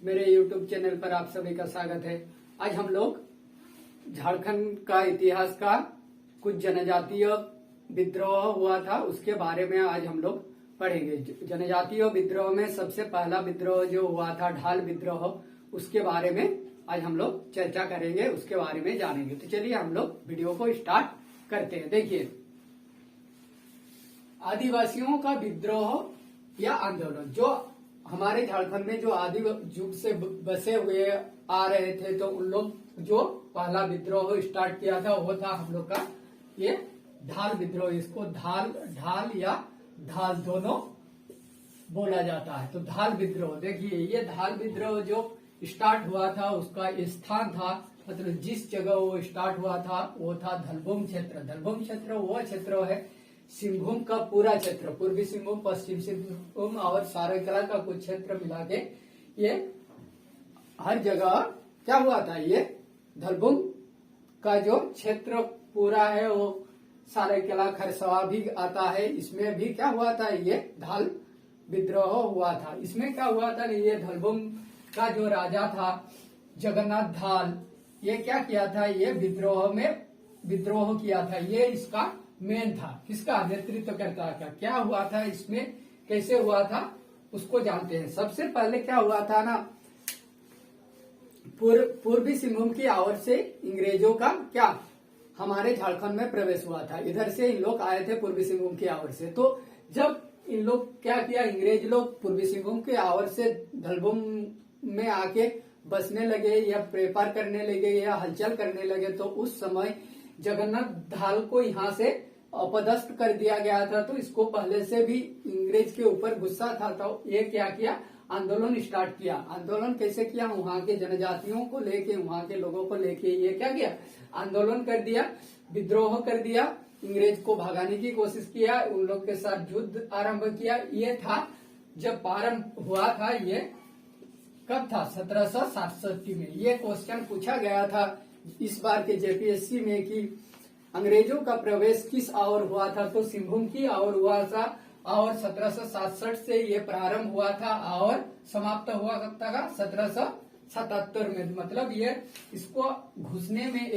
मेरे YouTube channel पर आप सभी का स्वागत है। आज हम लोग झारखंड का इतिहास का कुछ जनजातीय विद्रोह हुआ था उसके बारे में आज हम लोग पढ़ेंगे। जनजातीय विद्रोह में सबसे पहला विद्रोह जो हुआ था ढाल विद्रोह, उसके बारे में आज हम लोग चर्चा करेंगे, उसके बारे में जानेंगे। तो चलिए हम लोग वीडियो को स्टार्ट करते हैं। देखिए, आदिवासियों का विद्रोह या आंदोलन, जो हमारे झारखंड में जो आदि युग से बसे हुए आ रहे थे, तो उन लोग जो पहला विद्रोह स्टार्ट किया था वो था हम लोग का ये ढाल विद्रोह। इसको ढाल या ढाल दोनों बोला जाता है। तो ढाल विद्रोह, देखिए ये ढाल विद्रोह जो स्टार्ट हुआ था उसका स्थान था, मतलब जिस जगह वो स्टार्ट हुआ था वो था धलबुम क्षेत्र। धलबुम क्षेत्र वो क्षेत्र है सिंहभूम का पूरा क्षेत्र, पूर्वी सिंहभूम, पश्चिम सिंहभूम और सरायकेला का कुछ क्षेत्र मिला के ये हर जगह क्या हुआ था, ये धलबुम का जो क्षेत्र पूरा है वो सरायकेला खरसवा भी आता है, इसमें भी क्या हुआ था, ये ढाल विद्रोह हुआ था। इसमें क्या हुआ था, ये धलबुम का जो राजा था जगन्नाथ ढाल, ये क्या किया था, ये विद्रोह किया था। ये इसका मेन था, किसका नेतृत्व करता था, क्या हुआ था इसमें, कैसे हुआ था उसको जानते हैं। सबसे पहले क्या हुआ था ना, पूर्वी सिंहभूम की ओर से अंग्रेजों का क्या हमारे झारखंड में प्रवेश हुआ था। इधर से इन लोग आए थे पूर्वी सिंहभूम की ओर से। तो जब इन लोग क्या किया, अंग्रेज लोग पूर्वी सिंहभूम की ओर से धलबुम में आके बसने लगे या व्यापार करने लगे या हलचल करने लगे, तो उस समय जगन्नाथ ढाल को यहाँ से अपदस्थ कर दिया गया था। तो इसको पहले से भी अंग्रेज के ऊपर गुस्सा था, तो ये क्या किया, आंदोलन स्टार्ट किया। आंदोलन कैसे किया, वहाँ के जनजातियों को लेके, वहाँ के लोगों को लेके ये क्या किया, आंदोलन कर दिया, विद्रोह कर दिया, अंग्रेज को भगाने की कोशिश किया, उन लोग के साथ युद्ध आरंभ किया। ये था जब प्रारंभ हुआ था, ये कब था, 1767 में। ये क्वेश्चन पूछा गया था इस बार के जेपीएससी में कि अंग्रेजों का प्रवेश किस ओर हुआ था, तो सिंहभूम की ओर हुआ था और 1767 से ये प्रारंभ हुआ था और समाप्त हुआ था 1777 में। मतलब ये इसको घुसने में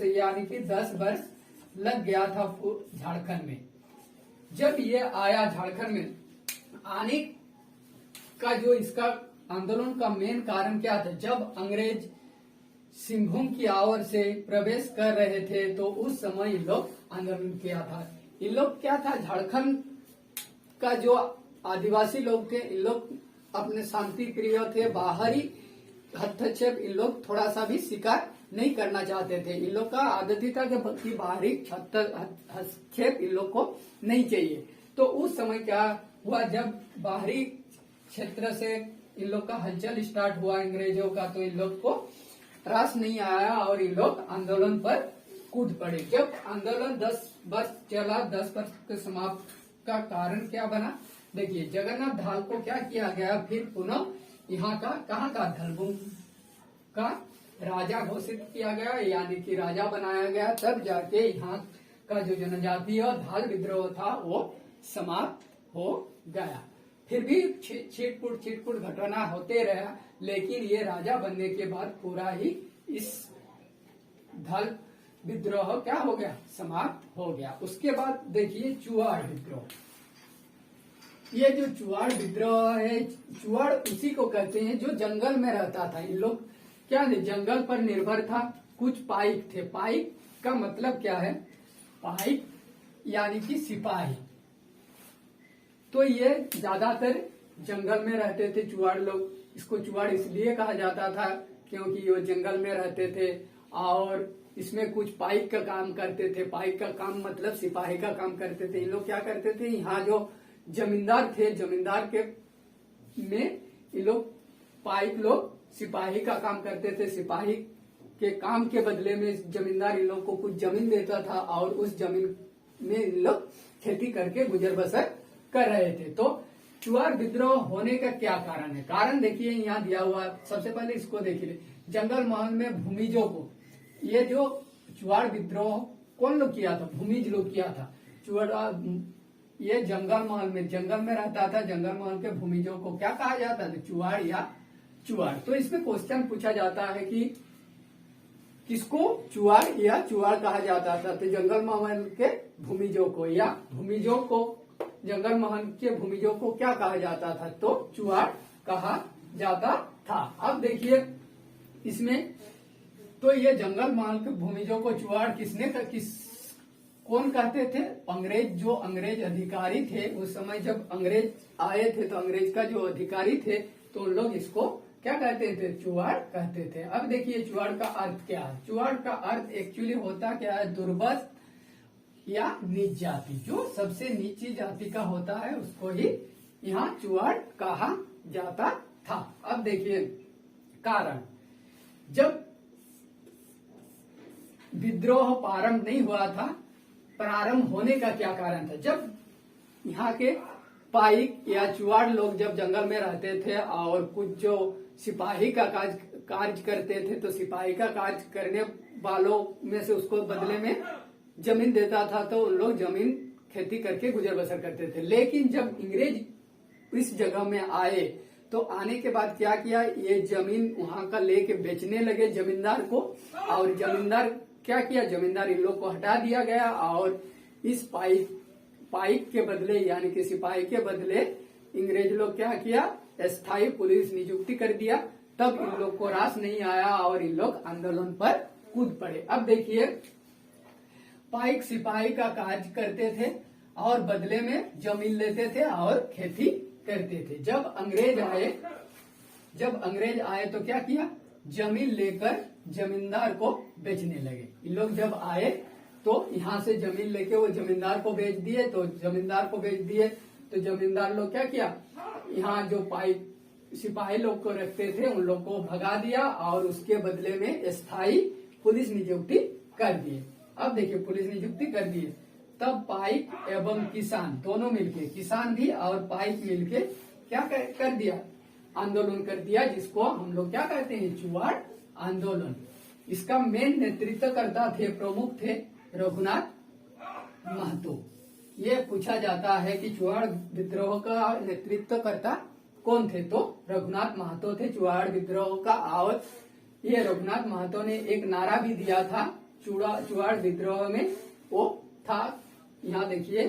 यानी कि 10 वर्ष लग गया था झारखंड में। जब ये आया झारखंड में आने का जो इसका आंदोलन का मेन कारण क्या था, जब अंग्रेज सिंहभूम की ओर से प्रवेश कर रहे थे तो उस समय इन लोग आंदोलन किया था। इन लोग क्या था, झारखंड का जो आदिवासी लोग थे, इन लोग अपने शांति प्रिय थे, बाहरी हस्तक्षेप इन लोग थोड़ा सा भी स्वीकार नहीं करना चाहते थे। इन लोग का आदत ही था कि बाहरी हस्तक्षेप इन लोग को नहीं चाहिए। तो उस समय क्या हुआ, जब बाहरी क्षेत्र से इन लोग का हलचल स्टार्ट हुआ अंग्रेजों का, तो इन लोग को त्रास नहीं आया और इन लोग आंदोलन पर कूद पड़े। जब आंदोलन 10 वर्ष चला, 10 वर्ष के समाप्त का कारण क्या बना, देखिए जगन्नाथ ढाल को क्या किया गया, फिर पुनः यहाँ का कहाँ का धलबुम का राजा घोषित किया गया, यानी कि राजा बनाया गया। तब जाके यहाँ का जो जनजातीय ढाल विद्रोह था वो समाप्त हो गया। फिर भी छिटपुट घटना होते रहा, लेकिन ये राजा बनने के बाद पूरा ही इस ढाल विद्रोह क्या हो गया, समाप्त हो गया। उसके बाद देखिए चुआड़ विद्रोह। ये जो चुआड़ विद्रोह है, चुआड़ उसी को कहते हैं जो जंगल में रहता था। इन लोग क्या नहीं, जंगल पर निर्भर था। कुछ पाइक थे। पाइक का मतलब क्या है, पाइक यानी कि सिपाही। तो ये ज्यादातर जंगल में रहते थे चुआड़ लोग। इसको चुआड़ इसलिए कहा जाता था क्योंकि ये जंगल में रहते थे और इसमें कुछ पाइक का काम करते थे। पाइक का काम मतलब सिपाही का काम करते थे। इन लोग क्या करते थे, यहाँ जो जमींदार थे, जमींदार के में इन लोग पाइक लोग सिपाही का काम करते थे। सिपाही के काम के बदले में जमींदार इन लोग को कुछ जमीन देता था और उस जमीन में इन लोग खेती करके गुजर बसर कर रहे थे। तो चुआड़ विद्रोह होने का क्या कारण है, कारण देखिए यहाँ दिया हुआ। सबसे पहले इसको देखिए, जंगल महल में भूमिजों को, ये जो चुआड़ विद्रोह कौन लोग किया था, भूमिज लोग किया था। चुआड़ ये जंगल महल में रहता था। जंगल महल के भूमिजों को क्या कहा जाता था, चुआड़ या चुआड़। तो इसमें क्वेश्चन पूछा जाता है कि किसको चुआड़ या चुआड़ कहा जाता था, तो जंगल महल के भूमिजों को या भूमिजों को, जंगल महल के भूमिजों को क्या कहा जाता था, तो चुआड़ कहा जाता था। अब देखिए इसमें तो ये जंगल महल के भूमिजों को चुआड़ कौन कहते थे, अंग्रेज, जो अंग्रेज अधिकारी थे उस समय जब अंग्रेज आए थे, तो अंग्रेज का जो अधिकारी थे तो उन लोग इसको क्या कहते थे, चुआड़ कहते थे। अब देखिए चुआड़ का अर्थ क्या है। चुआड़ का अर्थ एक्चुअली होता क्या है, दुर्बल या नीच जाति, जो सबसे नीची जाति का होता है उसको ही यहाँ चुआड़ कहा जाता था। अब देखिए कारण, जब विद्रोह प्रारंभ नहीं हुआ था, प्रारंभ होने का क्या कारण था, जब यहाँ के पाइक या चुआड़ लोग जब जंगल में रहते थे और कुछ जो सिपाही का कार्य करते थे, तो सिपाही का कार्य करने वालों में से उसको बदले में जमीन देता था, तो उन लोग जमीन खेती करके गुजर बसर करते थे। लेकिन जब अंग्रेज इस जगह में आए तो आने के बाद क्या किया, ये जमीन वहां का लेके बेचने लगे जमींदार को, और जमींदार क्या किया, जमींदार इन लोग को हटा दिया गया और इस पाइक के बदले यानी कि सिपाही के बदले अंग्रेज लोग क्या किया, स्थायी पुलिस नियुक्ति कर दिया। तब इन लोग को रास नहीं आया और इन लोग आंदोलन पर कूद पड़े। अब देखिए पाइक सिपाही का कार्य करते थे और बदले में जमीन लेते थे और खेती करते थे। जब अंग्रेज आए तो क्या किया, जमीन लेकर जमींदार को बेचने लगे। इन लोग जब आए तो यहाँ से जमीन लेके वो जमींदार को बेच दिए, तो जमींदार को बेच दिए तो जमींदार लोग क्या किया, यहाँ जो सिपाही लोग को रखते थे उन लोग को भगा दिया और उसके बदले में स्थायी पुलिस नियुक्ति कर दिए। अब देखिए पुलिस नियुक्ति कर दिए, तब पाइक एवं किसान दोनों मिलके, किसान भी और पाइक मिलके क्या कर दिया, आंदोलन कर दिया, जिसको हम लोग क्या कहते हैं, चुआड़ आंदोलन। इसका मेन नेतृत्व करता थे, प्रमुख थे रघुनाथ महतो। ये पूछा जाता है कि चुआड़ विद्रोह का नेतृत्व करता कौन थे, तो रघुनाथ महतो थे चुआड़ विद्रोह का। और ये रघुनाथ महतो ने एक नारा भी दिया था चुआड़ विद्रोह में, वो था, यहाँ देखिए,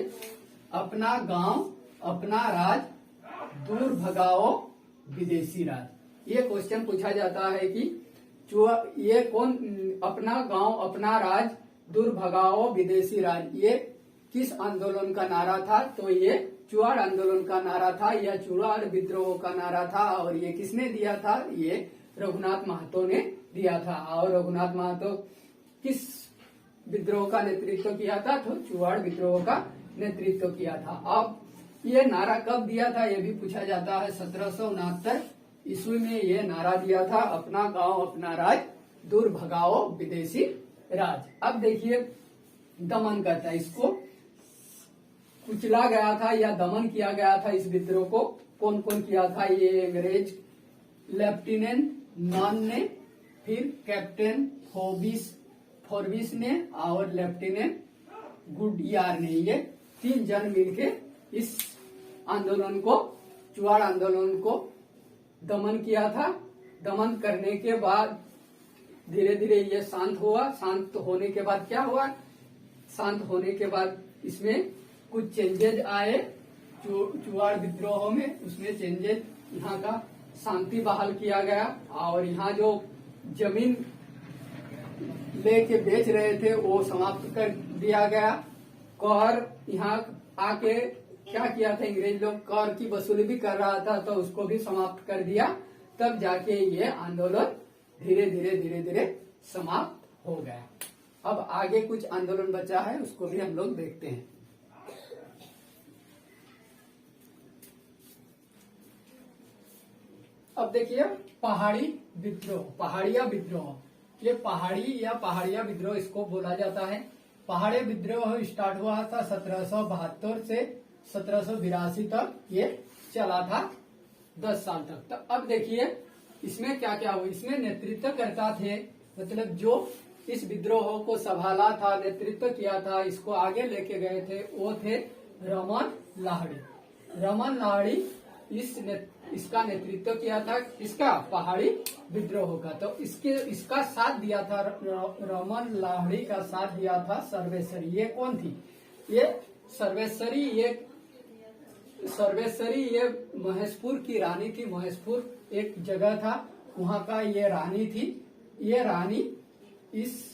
अपना गांव अपना राज दूर भगाओ विदेशी राज। ये क्वेश्चन पूछा जाता है कि ये कौन, अपना गांव अपना राज दूर भगाओ विदेशी राज, ये किस आंदोलन का नारा था, तो ये चुआड़ आंदोलन का नारा था या चुआड़ विद्रोह का नारा था। और ये किसने दिया था, ये रघुनाथ महतो ने दिया था। और रघुनाथ महतो किस विद्रोह का नेतृत्व किया था, तो चुआड़ विद्रोह का नेतृत्व किया था। अब ये नारा कब दिया था, ये भी पूछा जाता है। 1769 ईस्वी में ये नारा दिया था, अपना गांव अपना राज दूर भगाओ विदेशी राज। अब देखिए दमन करता है, इसको कुचला गया था या दमन किया गया था इस विद्रोह को, कौन कौन किया था, ये अंग्रेज लेफ्टिनेंट नॉन ने, फिर कैप्टन फोर्बिस ने और लेफ्टिनेंट गुडयार ने, ये 3 जन मिलके इस आंदोलन को, चुआड़ आंदोलन को दमन किया था। दमन करने के बाद धीरे धीरे ये शांत हुआ। शांत होने के बाद क्या हुआ, शांत होने के बाद इसमें कुछ चेंजेज आए चुआड़ विद्रोह में, उसमें चेंजेज, यहाँ का शांति बहाल किया गया और यहाँ जो जमीन लेके बेच रहे थे वो समाप्त कर दिया गया। कर यहाँ आके क्या किया था, अंग्रेज लोग कर की वसूली भी कर रहा था, तो उसको भी समाप्त कर दिया। तब जाके ये आंदोलन धीरे धीरे समाप्त हो गया। अब आगे कुछ आंदोलन बचा है, उसको भी हम लोग देखते हैं। अब देखिए पहाड़ी विद्रोह, पहाड़िया विद्रोह, ये पहाड़िया विद्रोह इसको बोला जाता है। पहाड़ी विद्रोह स्टार्ट हुआ था 1772 से 1782 तक ये चला था, 10 साल तक। तो अब देखिए इसमें क्या क्या हुआ, इसमें नेतृत्व करता थे, मतलब जो इस विद्रोह को संभाला था, नेतृत्व किया था, इसको आगे लेके गए थे, वो थे रमन लाहिड़ी। रमन लाहिड़ी इस इसका नेतृत्व किया था, इसका पहाड़ी विद्रोह का। तो इसका साथ दिया था, रमन लाहिड़ी का साथ दिया था सर्वेश्वरी। ये कौन थी? ये सर्वेश्वरी, ये महेशपुर की रानी थी। महेशपुर एक जगह था, वहां का ये रानी थी। ये रानी इस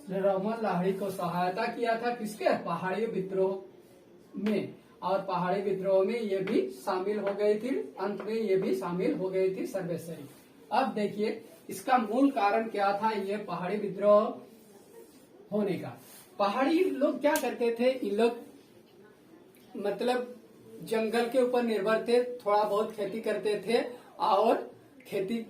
रमन लाहिड़ी को सहायता किया था, किसके? पहाड़ी विद्रोह में। और पहाड़ी विद्रोह में ये भी शामिल हो गई थी, अंत में ये भी शामिल हो गई थी सर्वेश्वरी। अब देखिए इसका मूल कारण क्या था, ये पहाड़ी विद्रोह होने का। पहाड़ी लोग क्या करते थे? इन लोग मतलब जंगल के ऊपर निर्भर थे, थोड़ा बहुत खेती करते थे और खेती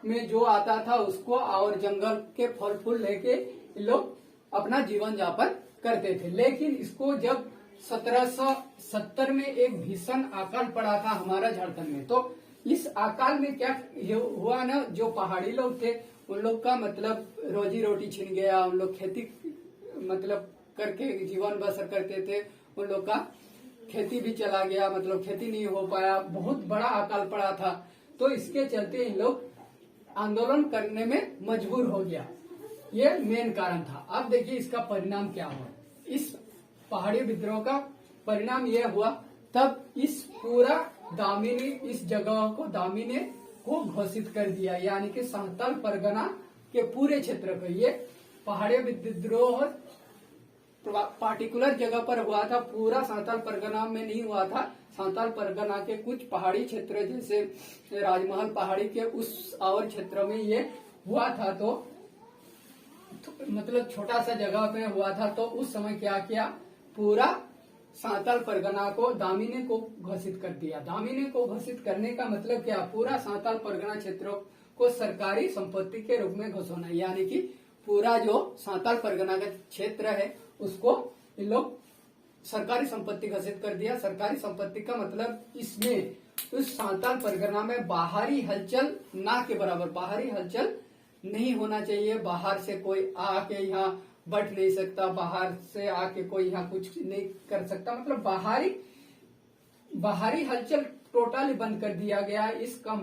में जो आता था उसको और जंगल के फल फूल लेके इन लोग अपना जीवन यापन करते थे। लेकिन इसको जब 1770 में एक भीषण अकाल पड़ा था हमारा झारखंड में, तो इस अकाल में क्या हुआ ना, जो पहाड़ी लोग थे उन लोग का मतलब रोजी रोटी छिन गया। उन लोग खेती मतलब करके जीवन बसर करते थे, उन लोग का खेती भी चला गया, मतलब खेती नहीं हो पाया, बहुत बड़ा अकाल पड़ा था। तो इसके चलते इन लोग आंदोलन करने में मजबूर हो गया, ये मेन कारण था। अब देखिए इसका परिणाम क्या हुआ। इस पहाड़ी विद्रोह का परिणाम ये हुआ, तब इस पूरा दामिनी, इस जगह को दामिनी को घोषित कर दिया, यानी कि सांताल परगना के पूरे क्षेत्र को। ये पहाड़ी विद्रोह पार्टिकुलर जगह पर हुआ था, पूरा सांताल परगना में नहीं हुआ था। सांताल परगना के कुछ पहाड़ी क्षेत्र जैसे राजमहल पहाड़ी के उस और क्षेत्र में ये हुआ था, तो मतलब छोटा सा जगह पे हुआ था। तो उस समय क्या किया, पूरा सांताल परगना को दामिनी को घोषित कर दिया। दामिनी को घोषित करने का मतलब क्या, पूरा सांताल परगना क्षेत्रों को सरकारी संपत्ति के रूप में घोषणा, यानी कि पूरा जो सांताल परगना का क्षेत्र है उसको इन लोग सरकारी संपत्ति घोषित कर दिया। सरकारी संपत्ति का मतलब इसमें उस सांताल परगना में बाहरी हलचल ना के बराबर, बाहरी हलचल नहीं होना चाहिए। बाहर से कोई आके यहाँ बैठ नहीं सकता, बाहर से आके कोई यहाँ कुछ नहीं कर सकता, मतलब बाहरी हलचल टोटली बंद कर दिया गया। इसका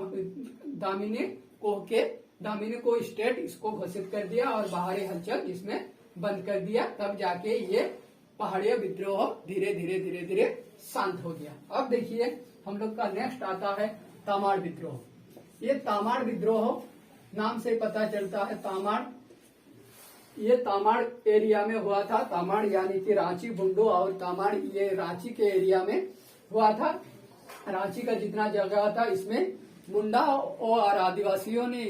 दामिनी को स्टेट इसको घोषित कर दिया और बाहरी हलचल इसमें बंद कर दिया। तब जाके ये पहाड़ी विद्रोह धीरे धीरे शांत हो गया। अब देखिए हम लोग का नेक्स्ट आता है तामाड़ विद्रोह। ये तामाड़ विद्रोह नाम से पता चलता है, तामाड़, ये तामाड़ एरिया में हुआ था। तामाड़ यानी कि रांची, बुंडू और तामाड़, ये रांची के एरिया में हुआ था। रांची का जितना जगह था इसमें मुंडा और आदिवासियों ने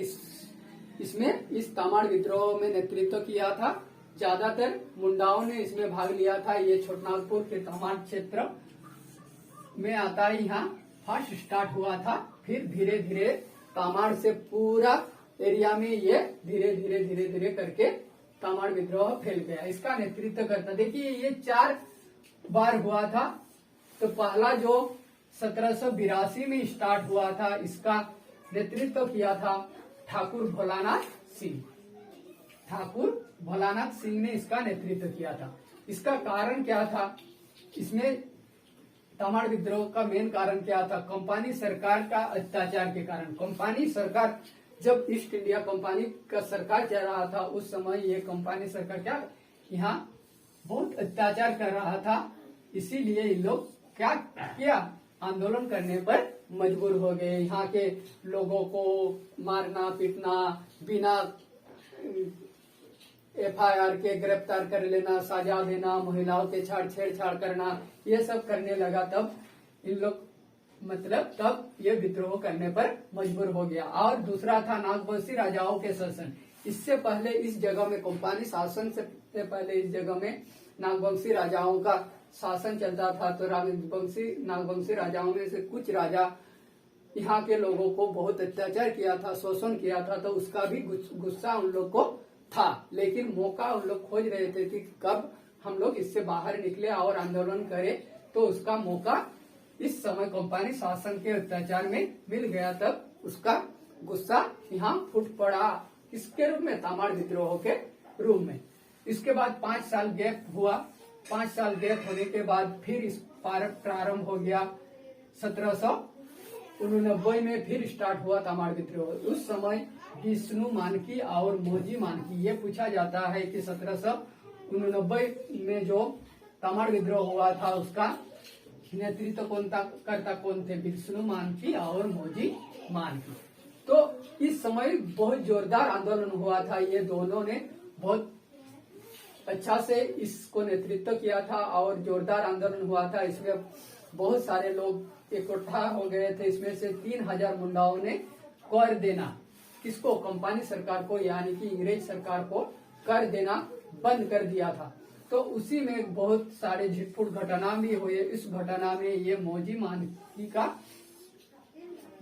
इसमें इस तामाड़ विद्रोह में नेतृत्व किया था। ज्यादातर मुंडाओं ने इसमें भाग लिया था। ये छोटनागपुर के तामाड़ क्षेत्र में आता है, यहाँ फर्स्ट स्टार्ट हुआ था। फिर धीरे धीरे तामाड़ से पूरा एरिया में ये धीरे धीरे करके तामाड़ विद्रोह फैल गया। इसका नेतृत्व करता, देखिए ये 4 बार हुआ था। तो पहला जो 1782 में स्टार्ट हुआ था, इसका नेतृत्व किया था ठाकुर भोलानाथ सिंह। ठाकुर भोलानाथ सिंह ने इसका नेतृत्व किया था। इसका कारण क्या था, इसमें तामाड़ विद्रोह का मेन कारण क्या था, कंपनी सरकार का अत्याचार के कारण। कंपनी सरकार, जब ईस्ट इंडिया कंपनी का सरकार चल रहा था उस समय ये कंपनी सरकार क्या यहाँ बहुत अत्याचार कर रहा था। इसीलिए इन लोग क्या किया, आंदोलन करने पर मजबूर हो गए। यहाँ के लोगों को मारना पीटना, बिना FIR के गिरफ्तार कर लेना, सजा देना, महिलाओं के छेड़छाड़ करना, ये सब करने लगा। तब इन लोग मतलब तब ये विद्रोह करने पर मजबूर हो गया। और दूसरा था नागवंशी राजाओं के शासन। इससे पहले इस जगह में कंपनी शासन से पहले इस जगह में नागवंशी राजाओं का शासन चलता था। तो नागवंशी राजाओं में से कुछ राजा यहाँ के लोगों को बहुत अत्याचार किया था, शोषण किया था। तो उसका भी गुस्सा उन लोग को था, लेकिन मौका उन लोग खोज रहे थे कि कब हम लोग इससे बाहर निकले और आंदोलन करें। तो उसका मौका इस समय कंपनी शासन के अत्याचार में मिल गया। तब उसका गुस्सा यहाँ फूट पड़ा, किसके रूप में, तामाड़ विद्रोह के रूप में। इसके बाद 5 साल गैप हुआ। 5 साल गैप होने के बाद फिर इस प्रारंभ हो गया 1989 में फिर स्टार्ट हुआ तामाड़ विद्रोह। उस समय विष्णु मानकी और मोजी मानकी, ये पूछा जाता है कि 1789 में जो तामाड़ विद्रोह हुआ था उसका नेतृत्व करता कौन थे? विष्णु मानकी और मोजी मानकी। तो इस समय बहुत जोरदार आंदोलन हुआ था। ये दोनों ने बहुत अच्छा से इसको नेतृत्व किया था और जोरदार आंदोलन हुआ था। इसमें बहुत सारे लोग इकट्ठा हो गए थे। इसमें से 3000 मुंडाओं ने कर देना किसको? कंपनी सरकार को, यानी कि अंग्रेज सरकार को कर देना बंद कर दिया था। तो उसी में बहुत सारे झिटपुट घटना भी हुए। इस घटना में ये मोजी मानकी का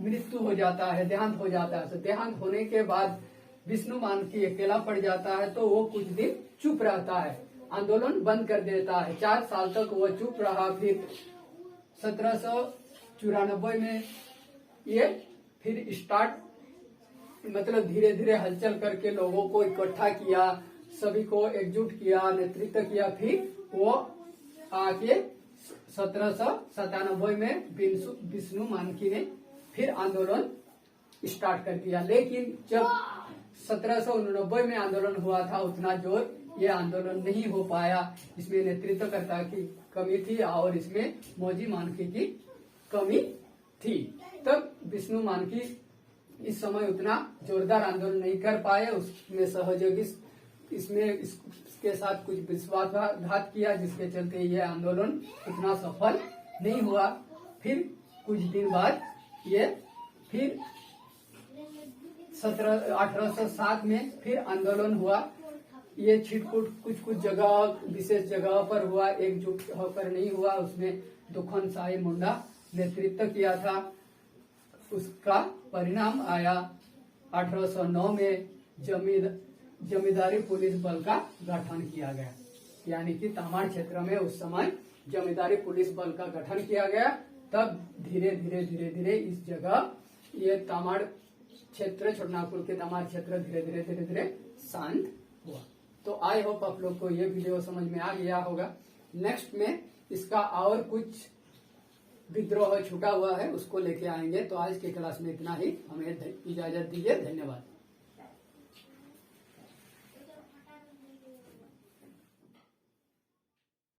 मृत्यु हो जाता है, देहांत हो जाता है। तो देहांत होने के बाद विष्णु मानकी अकेला पड़ जाता है, तो वो कुछ दिन चुप रहता है, आंदोलन बंद कर देता है। 4 साल तक वो चुप रहा। फिर 1794 में ये फिर स्टार्ट, मतलब धीरे धीरे हलचल करके लोगों को इकट्ठा किया, सभी को एकजुट किया, नेतृत्व किया। फिर वो आके 1797 में विष्णु मानकी ने फिर आंदोलन स्टार्ट कर दिया। लेकिन जब 1789 में आंदोलन हुआ था, उतना जोर ये आंदोलन नहीं हो पाया। इसमें नेतृत्वकर्ता की कमी थी और इसमें मोजी मानकी की कमी थी। तब विष्णु मानकी इस समय उतना जोरदार आंदोलन नहीं कर पाए। उसमें सहयोगी इसके साथ कुछ विश्वासघात किया, जिसके चलते यह आंदोलन उतना सफल नहीं हुआ। फिर कुछ दिन बाद ये फिर 1807 में फिर आंदोलन हुआ। ये छिटपुट कुछ जगह, विशेष जगह पर हुआ, एकजुट होकर नहीं हुआ। उसमें दुखन साई मुंडा नेतृत्व किया था। उसका परिणाम आया 1809 में जमींदारी पुलिस बल का गठन किया गया। यानी कि तामाड़ क्षेत्र में उस समय जमींदारी पुलिस बल का गठन किया गया। तब धीरे धीरे इस जगह ये तामाड़ क्षेत्र, छोटनागपुर के तामाड़ क्षेत्र धीरे धीरे शांत हुआ। तो आई होप आप लोग को ये वीडियो समझ में आ गया होगा। नेक्स्ट में इसका और कुछ विद्रोह छूटा हुआ है, उसको लेके आएंगे। तो आज के क्लास में इतना ही, हमें इजाजत दीजिए। धन्यवाद।